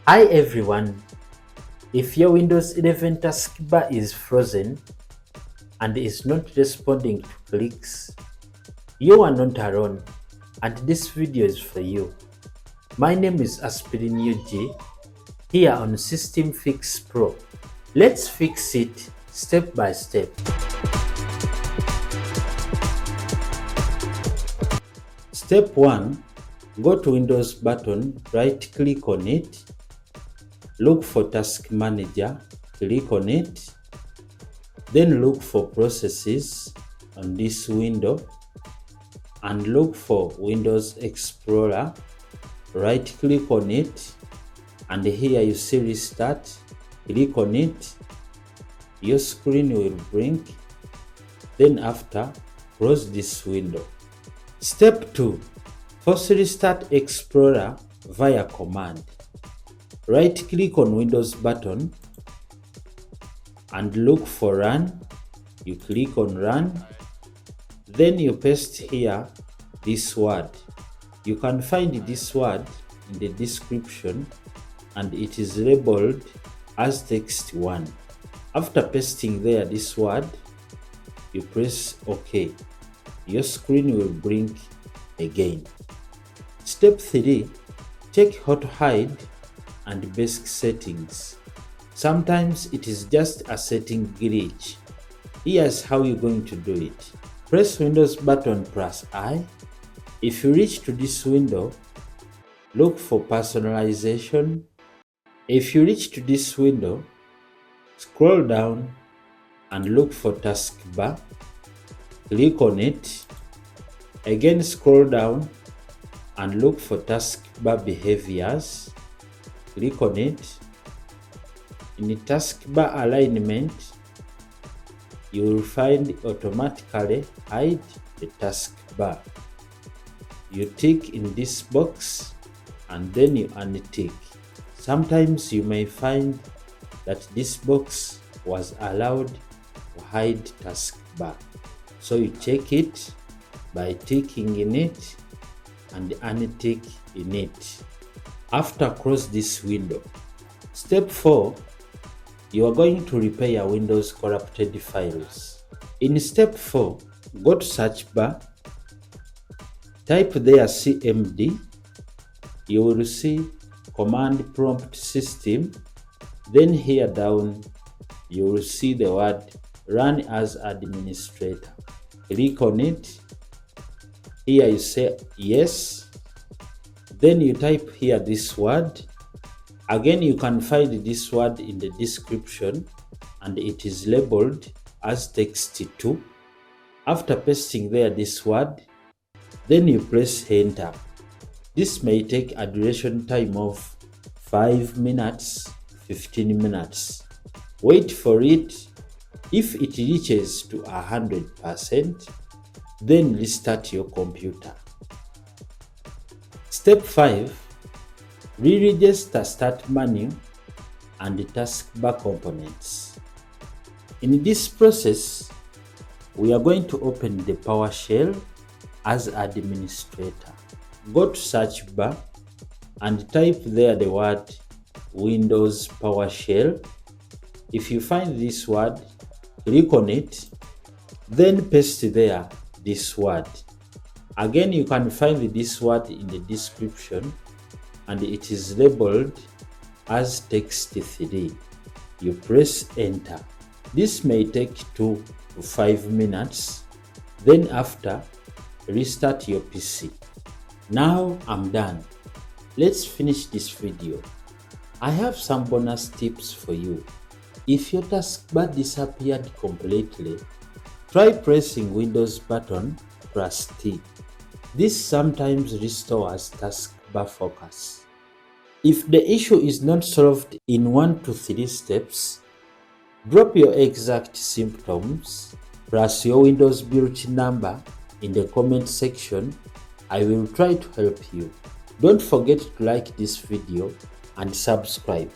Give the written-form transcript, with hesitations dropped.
Hi everyone, if your Windows 11 taskbar is frozen and is not responding to clicks, you are not alone and this video is for you. My name is Aspirin UG here on System Fix Pro. Let's fix it step by step. Step 1. Go to Windows button, right click on it. Look for Task Manager, click on it, then look for Processes on this window and look for Windows Explorer, right click on it and here you see Restart, click on it, your screen will blink, then after close this window. Step 2. Force Restart Explorer via command. Right click on Windows button and look for Run. You click on Run. Then you paste here this word. You can find this word in the description and it is labeled as text 1. After pasting there this word, you press OK. Your screen will blink again. Step 3. Check how to hide and basic settings. Sometimes it is just a setting glitch. Here's how you're going to do it. Press Windows button plus I. If you reach to this window, look for personalization. If you reach to this window, scroll down and look for taskbar. Click on it. Again scroll down and look for taskbar behaviors. Click on it. In the taskbar alignment, you will find automatically hide the taskbar. You tick in this box and then you untick. Sometimes you may find that this box was allowed to hide taskbar. So you check it by ticking in it and untick in it. After close this window. Step 4. You are going to repair Windows corrupted files. In step 4, go to search bar, type there cmd, you will see command prompt system, then here down you will see the word run as administrator. Click on it, here you say yes. Then you type here this word. Again, you can find this word in the description and it is labeled as text 2. After pasting there this word, then you press enter. This may take a duration time of 5 minutes, 15 minutes. Wait for it. If it reaches to 100%, then restart your computer. Step 5. Re-register start menu and the taskbar components. In this process, we are going to open the PowerShell as administrator. Go to search bar and type there the word Windows PowerShell. If you find this word, click on it, then paste there this word. Again, you can find this word in the description and it is labeled as text 3. You press enter. This may take 2 to 5 minutes. Then after, restart your PC. Now I'm done. Let's finish this video. I have some bonus tips for you. If your taskbar disappeared completely, try pressing Windows button plus T. This sometimes restores taskbar focus. If the issue is not solved in 1 to 3 steps, drop your exact symptoms plus your Windows build number in the comment section. I will try to help you. Don't forget to like this video and subscribe.